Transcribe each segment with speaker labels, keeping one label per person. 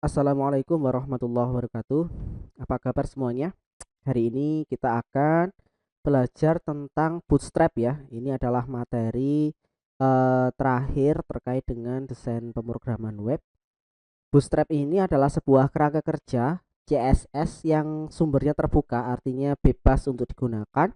Speaker 1: Assalamualaikum warahmatullahi wabarakatuh. Apa kabar semuanya? Hari ini kita akan belajar tentang Bootstrap ya. Ini adalah materi terakhir terkait dengan desain pemrograman web. Bootstrap ini adalah sebuah kerangka kerja CSS yang sumbernya terbuka, artinya bebas untuk digunakan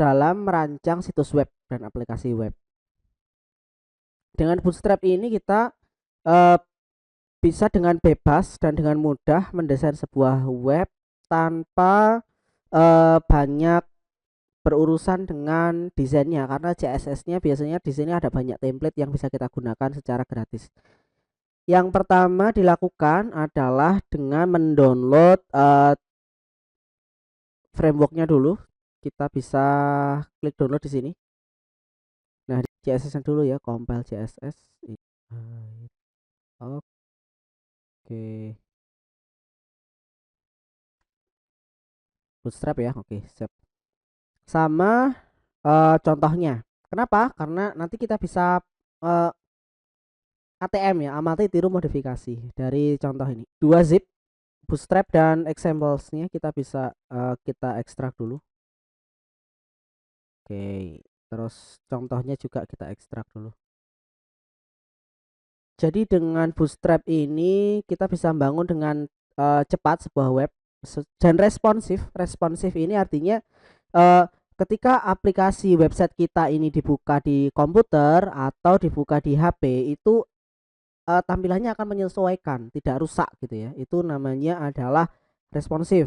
Speaker 1: dalam merancang situs web dan aplikasi web. Dengan Bootstrap ini kita eh, bisa dengan bebas dan dengan mudah mendesain sebuah web tanpa banyak berurusan dengan desainnya, karena CSS-nya biasanya di sini ada banyak template yang bisa kita gunakan secara gratis. Yang pertama dilakukan adalah dengan mendownload frameworknya dulu. Kita bisa klik download di sini. Nah, CSS-nya dulu ya, compile CSS. Oke. Bootstrap ya, oke, siap. Sama contohnya. Kenapa? Karena nanti kita bisa eh, ATM ya, amati tiru modifikasi dari contoh ini. Dua zip, bootstrap dan examplesnya kita bisa kita ekstrak dulu. Oke, terus contohnya juga kita ekstrak dulu. Jadi dengan bootstrap ini kita bisa bangun dengan cepat sebuah web dan responsif. Responsif ini artinya eh, ketika aplikasi website kita ini dibuka di komputer atau dibuka di HP itu tampilannya akan menyesuaikan, tidak rusak gitu ya. Itu namanya adalah responsif.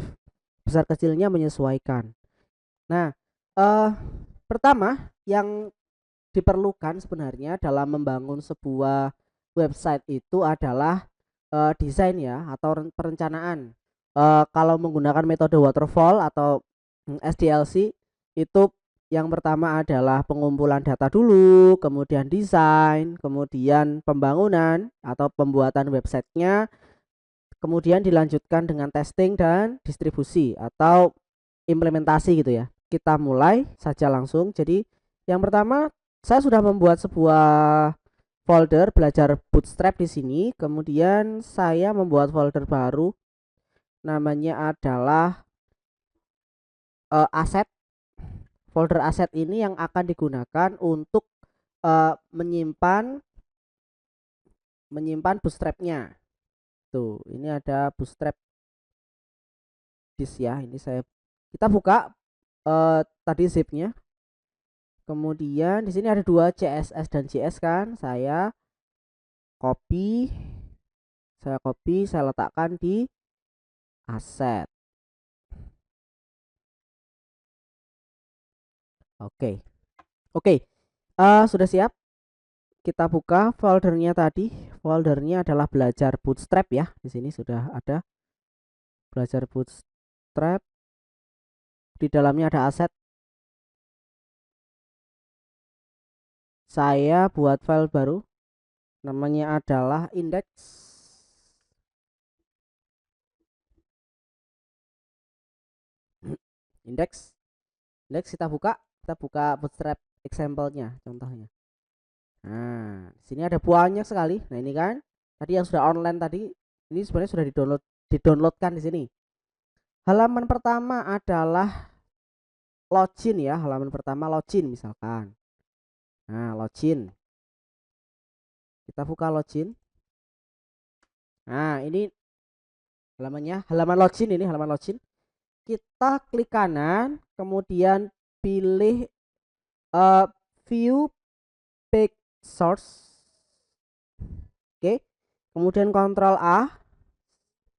Speaker 1: Besar kecilnya menyesuaikan. Nah, eh pertama yang diperlukan sebenarnya dalam membangun sebuah website itu adalah desain ya, atau perencanaan. Kalau menggunakan metode waterfall atau SDLC itu yang pertama adalah pengumpulan data dulu, kemudian desain, kemudian pembangunan atau pembuatan websitenya, kemudian dilanjutkan dengan testing dan distribusi atau implementasi gitu ya. Kita mulai saja langsung. Jadi yang pertama saya sudah membuat sebuah folder belajar Bootstrap di sini. Kemudian saya membuat folder baru, namanya adalah aset. Folder aset ini yang akan digunakan untuk menyimpan bootstrapnya. Tuh, ini ada bootstrap disk ya. Ini kita buka tadi zipnya. Kemudian di sini ada dua, CSS dan JS kan. Copy, saya letakkan di aset. Oke. Oke. Sudah siap? Kita buka foldernya tadi. Foldernya adalah belajar Bootstrap ya. Di sini sudah ada belajar Bootstrap. Di dalamnya ada aset. Saya buat file baru. Namanya adalah index. Index. Index kita buka Bootstrap example-nya, contohnya. Nah, di sini ada banyak sekali. Nah, ini kan tadi yang sudah online tadi, ini sebenarnya sudah didownloadkan di sini. Halaman pertama adalah login ya, halaman pertama login misalkan. Nah, login. Kita buka login. Nah, ini halamannya, halaman login. Kita klik kanan, kemudian pilih uh, view page source. Oke. Kemudian Ctrl A.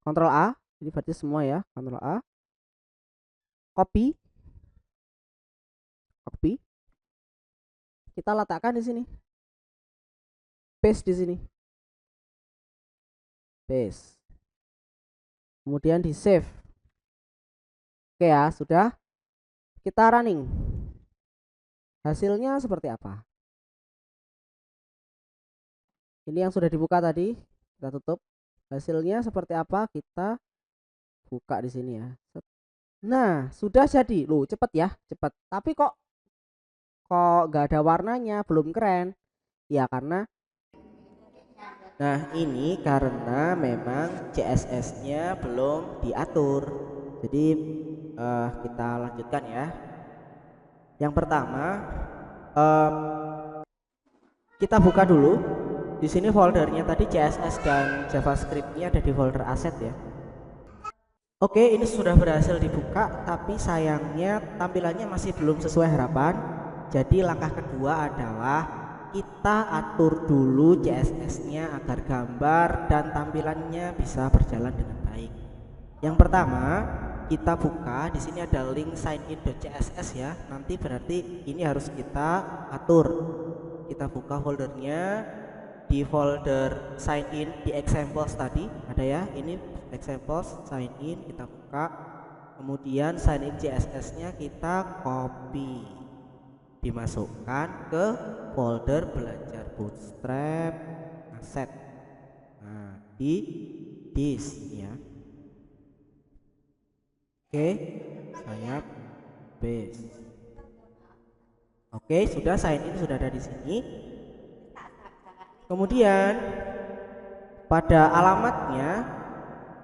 Speaker 1: Ctrl A. Ini berarti semua ya, Ctrl A. Copy. Copy. Kita letakkan di sini. Paste di sini. Paste. Kemudian di save. Oke ya, sudah. Kita running. Hasilnya seperti apa? Ini yang sudah dibuka tadi, kita tutup. Hasilnya seperti apa? Kita buka di sini ya. Nah, sudah jadi. Loh, cepet ya, cepet. Tapi kok nggak ada warnanya, belum keren. Ya karena Nah, ini karena memang CSS-nya belum diatur. Jadi kita lanjutkan ya. Yang pertama, eh, kita buka dulu. Di sini foldernya tadi CSS dan JavaScript-nya ada di folder aset ya. Oke, ini sudah berhasil dibuka, tapi sayangnya tampilannya masih belum sesuai harapan. Jadi langkah kedua adalah kita atur dulu CSS-nya agar gambar dan tampilannya bisa berjalan dengan baik. Yang pertama, kita buka. Di sini ada link signin.css ya. Nanti berarti ini harus kita atur. Kita buka foldernya. Di folder sign in di examples tadi ada ya, ini examples sign in, kita buka, kemudian sign in CSS nya kita copy, dimasukkan ke folder belajar bootstrap asset. Nah, di this ya. Oke, saya paste. Oke, sudah sign in, sudah ada di sini. Kemudian pada alamatnya,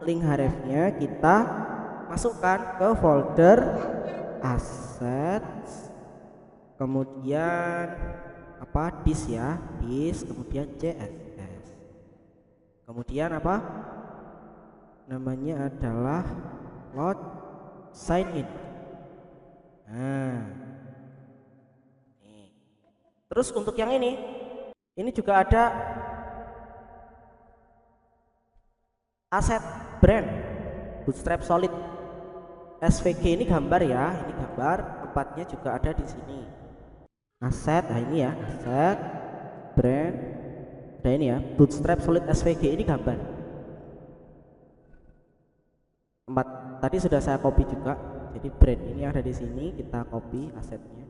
Speaker 1: link hrefnya kita masukkan ke folder assets, kemudian apa, this ya, this, kemudian css, kemudian apa namanya adalah load sign in. Nah, terus untuk yang ini juga ada aset brand bootstrap solid SVG, ini gambar ya, ini gambar, tempatnya juga ada di sini. Aset, nah ini ya, aset brand, ada ini ya, bootstrap solid SVG, ini gambar. Tempat tadi sudah saya copy juga, jadi brand ini ada di sini, kita copy asetnya.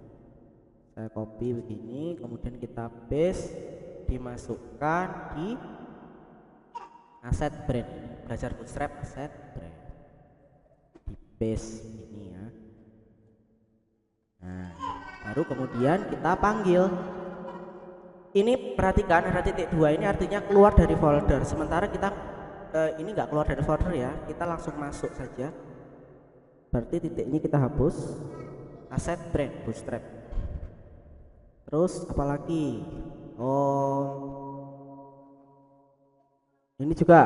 Speaker 1: Saya copy begini, kemudian kita paste, dimasukkan di aset brand, belajar bootstrap aset brand, di paste ini ya. Nah, baru kemudian kita panggil. Ini perhatikan ada titik 2, ini artinya keluar dari folder, sementara kita ini nggak keluar dari folder ya, kita langsung masuk saja. Berarti titik ini kita hapus, aset brand bootstrap. Terus apalagi, ini juga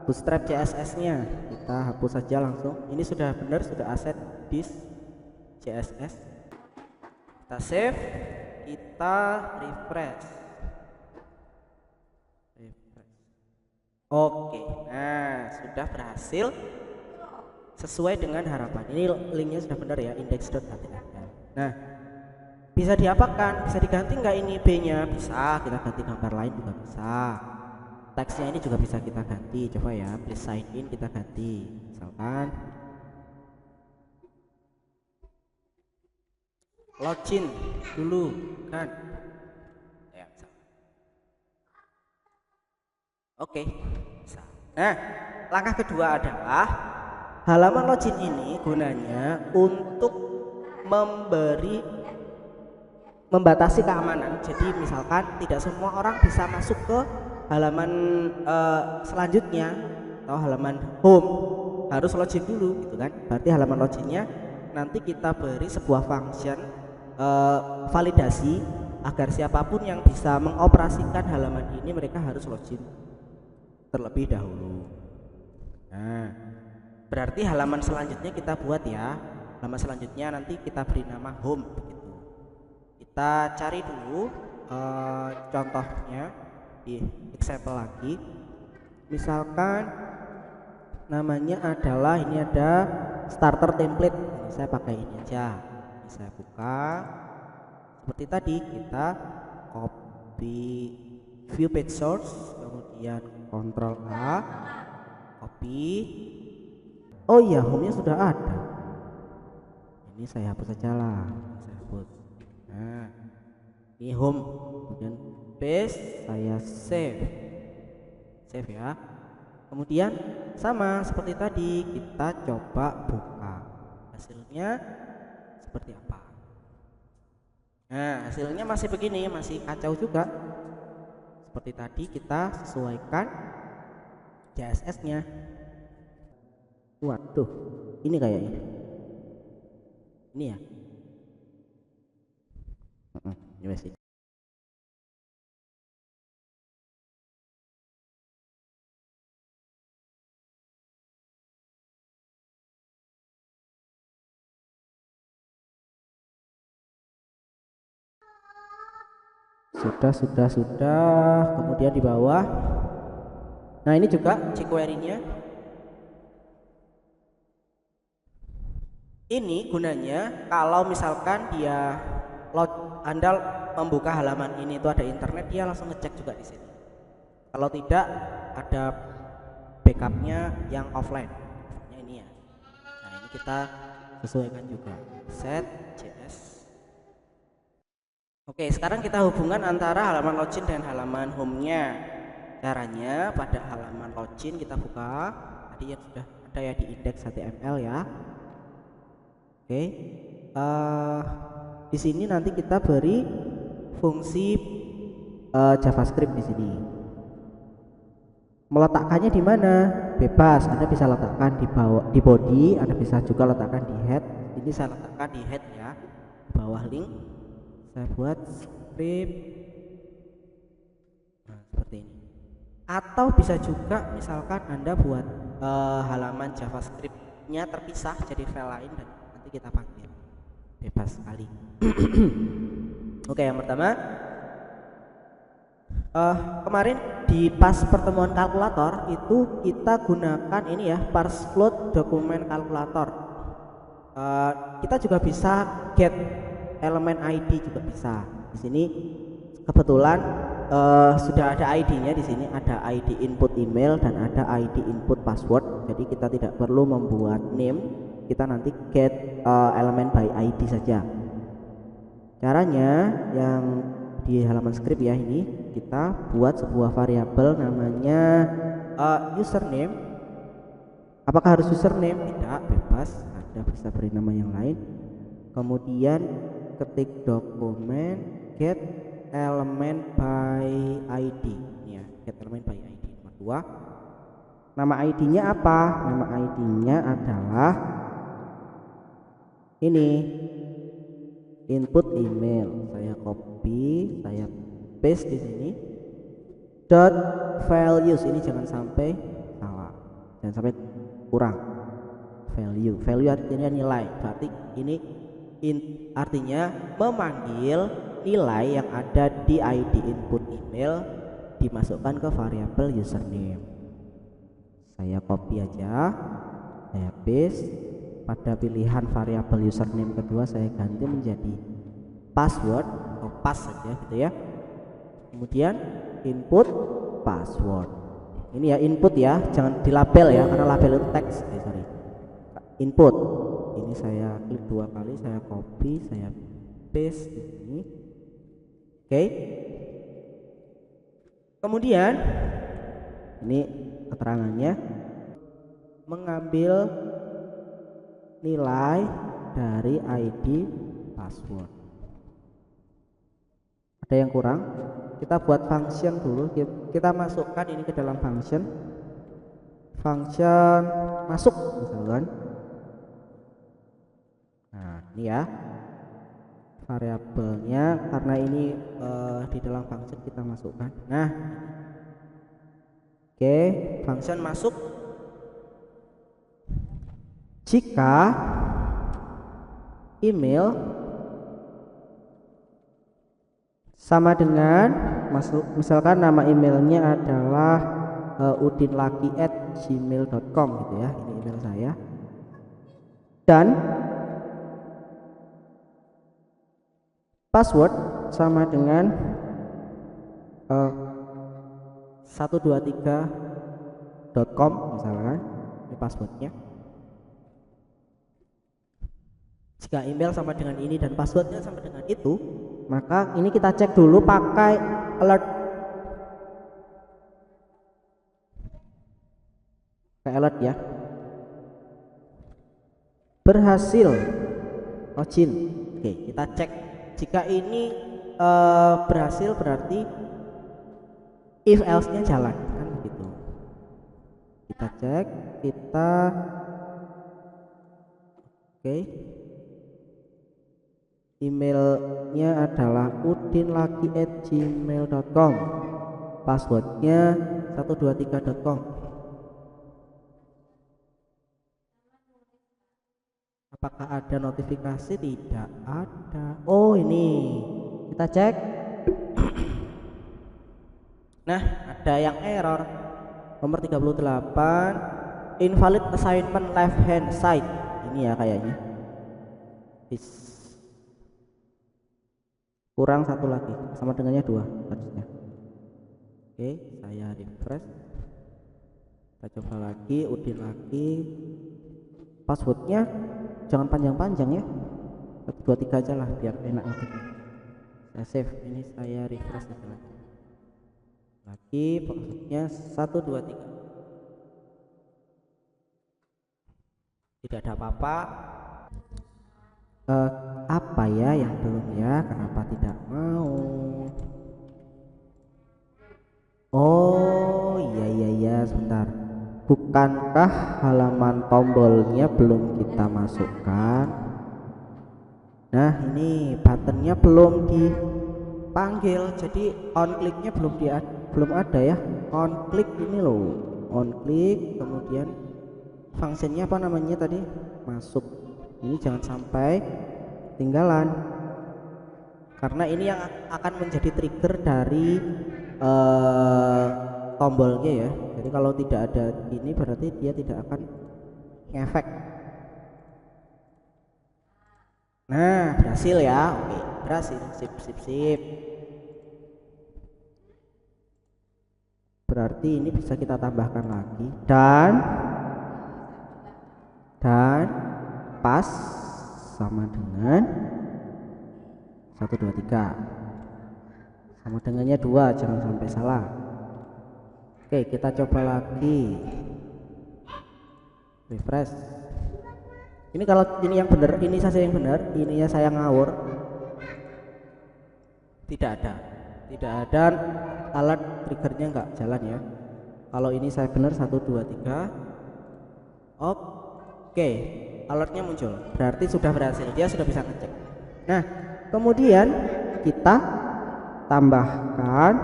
Speaker 1: bootstrap CSS nya kita hapus saja langsung. Ini sudah benar, sudah aset this CSS. Kita save, kita refresh. Oke, nah sudah berhasil sesuai dengan harapan. Ini linknya sudah benar ya, index.html. Nah, bisa diapakan? Bisa diganti nggak ini B-nya? Bisa, kita ganti gambar lain juga bisa. Teksnya ini juga bisa kita ganti. Coba ya, please sign in, kita ganti. Misalkan login dulu kan. Ya, oke, bisa. Nah, langkah kedua adalah halaman login ini gunanya untuk membatasi keamanan. Jadi misalkan tidak semua orang bisa masuk ke halaman selanjutnya atau halaman home, harus login dulu gitu kan. Berarti halaman loginnya nanti kita beri sebuah function validasi agar siapapun yang bisa mengoperasikan halaman ini mereka harus login terlebih dahulu. Nah, berarti halaman selanjutnya kita buat ya. Halaman selanjutnya nanti kita beri nama home gitu. Kita cari dulu contohnya di example lagi. Misalkan namanya adalah, ini ada starter template, ini saya pakai ini aja. Ini saya buka seperti tadi, kita copy view page source, kemudian Ctrl A, copy. Oh iya, home nya sudah ada, ini saya hapus saja lah, saya hapus. Nah, ini home, kemudian paste, saya save ya. Kemudian sama seperti tadi, kita coba buka, hasilnya seperti apa. Nah, hasilnya masih begini, masih kacau juga seperti tadi kita sesuaikan CSS-nya. Waduh, ini kayaknya. Ini ya. Ini masih. Sudah. Kemudian di bawah. Nah, ini juga jQuery-nya. Ini gunanya kalau misalkan Anda membuka halaman ini itu ada internet, dia langsung ngecek juga di sini. Kalau tidak, ada backupnya yang offline. Ini ya. Nah, ini kita sesuaikan juga. Set JS. Oke, sekarang kita hubungkan antara halaman login dengan halaman home-nya. Caranya pada halaman login kita buka tadi yang sudah ada ya di index.html ya. Oke, di sini nanti kita beri fungsi JavaScript di sini. Meletakkannya di mana? Bebas. Anda bisa letakkan di bawah di body, Anda bisa juga letakkan di head. Ini saya letakkan di head ya. Di bawah link saya buat script. Nah, seperti ini. Atau bisa juga misalkan Anda buat halaman JavaScript-nya terpisah jadi file lain dan nanti kita panggil. Bebas sekali. Oke, yang pertama kemarin di pas pertemuan kalkulator itu kita gunakan ini ya, parse float dokumen kalkulator. Kita juga bisa get elemen ID juga bisa. Di sini kebetulan sudah ada ID-nya di sini, ada ID input email dan ada ID input password. Jadi kita tidak perlu membuat name, kita nanti get elemen by ID saja. Caranya yang di halaman script ya, ini kita buat sebuah variabel namanya username. Apakah harus username? Tidak, bebas. Anda bisa beri nama yang lain. Kemudian ketik dokumen get element by ID ya, get element by ID. Nomor 2, nama ID-nya apa? Nama ID-nya adalah ini, input email. Saya copy, saya paste di sini. Dot values, ini jangan sampai salah, jangan sampai kurang. Value artinya nilai, berarti ini artinya memanggil nilai yang ada di ID input email dimasukkan ke variabel username. Saya copy aja, saya paste. Pada pilihan variabel username kedua saya ganti menjadi password atau pass saja gitu ya. Kemudian input password. Ini ya input ya, jangan dilabel ya karena label itu teks. Sorry. Input. Ini saya klik 2 kali, saya copy, saya paste di sini. Oke. Kemudian ini keterangannya, mengambil nilai dari ID password. Ada yang kurang? Kita buat function dulu. Kita masukkan ini ke dalam function masuk misalkan. Nah, ini ya variabelnya, karena ini di dalam function kita masukkan. Nah, oke, function masuk. Jika email sama dengan misalkan nama emailnya adalah udinlaki@gmail.com gitu ya, ini email saya, dan password sama dengan 123.com misalkan, ini passwordnya. Jika email sama dengan ini dan passwordnya sama dengan itu, maka ini kita cek dulu pakai alert. Ya, berhasil login. Oke, kita cek. Jika ini berhasil berarti if else nya jalan kan begitu. Kita cek, kita oke. Emailnya adalah udinlaki@gmail.com, passwordnya 123.com. Apakah ada notifikasi? Tidak ada. Oh ini kita cek. Nah ada yang error nomor 38, invalid assignment left hand side. Ini ya kayaknya kurang satu lagi, sama dengannya 2 harusnya. Oke, saya refresh, kita coba lagi, Udin lagi. Passwordnya jangan panjang-panjang ya, 123 aja lah biar enak ngetiknya. Saya save, ini saya refresh lagi, passwordnya 123. Tidak ada apa-apa. Apa ya yang belum ya, kenapa tidak mau? Oh iya sebentar, bukankah halaman tombolnya belum kita masukkan? Nah ini buttonnya belum dipanggil, jadi on clicknya belum ada ya. On click ini loh, on click, kemudian fungsinya apa namanya tadi, masuk. Ini jangan sampai ketinggalan, karena ini yang akan menjadi trigger dari tombolnya ya. Jadi kalau tidak ada ini berarti dia tidak akan ngefek. Nah berhasil ya, oke berhasil, sip. Berarti ini bisa kita tambahkan lagi dan pas sama dengan 123, sama dengannya 2, jangan sampai salah. Oke kita coba lagi, refresh. Ini kalau ini yang benar, ini saja yang benar, ininya saya ngawur. Tidak ada alat triggernya nggak jalan ya. Kalau ini saya benar 123. Oke, alertnya muncul, berarti sudah berhasil, dia sudah bisa ngecek. Nah kemudian kita tambahkan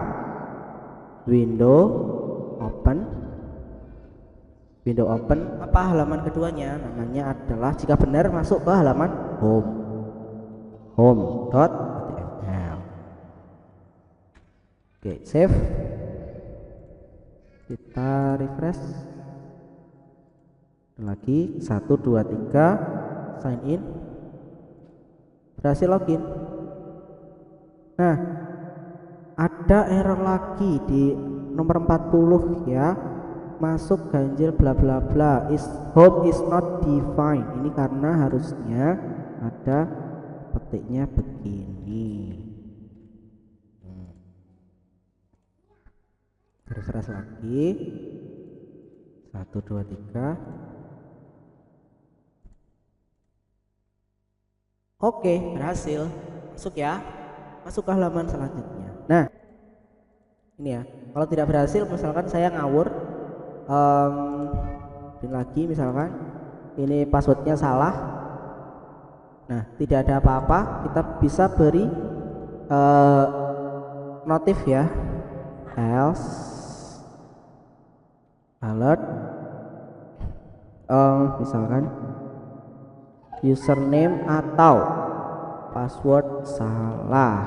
Speaker 1: window open, apa halaman keduanya, namanya adalah jika benar masuk ke halaman home.html. Oke save, kita refresh lagi, 123 sign in, berhasil login. Nah ada error lagi di nomor 40 ya, masuk ganjil bla bla bla, home is not defined. Ini karena harusnya ada petiknya begini. Refresh lagi, 123. Oke berhasil masuk ya, masuk ke halaman selanjutnya. Nah ini ya, kalau tidak berhasil misalkan saya ngawur, lagi misalkan ini passwordnya salah, nah tidak ada apa-apa, kita bisa beri notif ya, else alert, misalkan username atau password salah.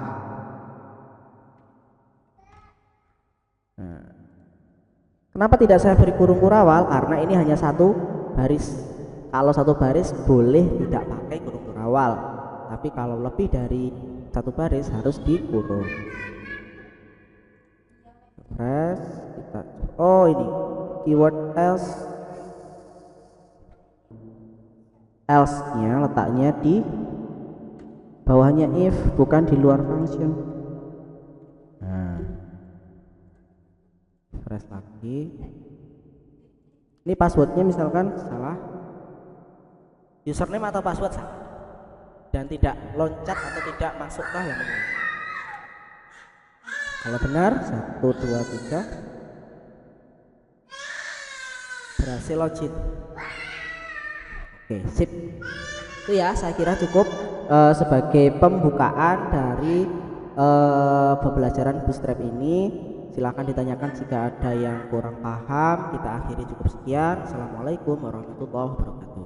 Speaker 1: Nah, kenapa tidak saya beri kurung kurawal? Karena ini hanya satu baris. Kalau satu baris boleh tidak pakai kurung kurawal, tapi kalau lebih dari satu baris harus dikurung. Press kita, oh ini keyword else nya letaknya di bawahnya if, bukan di luar function. Nah refresh lagi, ini passwordnya misalkan salah, username atau password salah dan tidak loncat atau tidak masuk ke halaman ini. Kalau benar 1 2 3 berhasil login. Oke, sip. Itu ya, saya kira cukup sebagai pembukaan dari pembelajaran Bootstrap ini. Silahkan ditanyakan jika ada yang kurang paham. Kita akhiri cukup sekian. Assalamualaikum warahmatullahi wabarakatuh.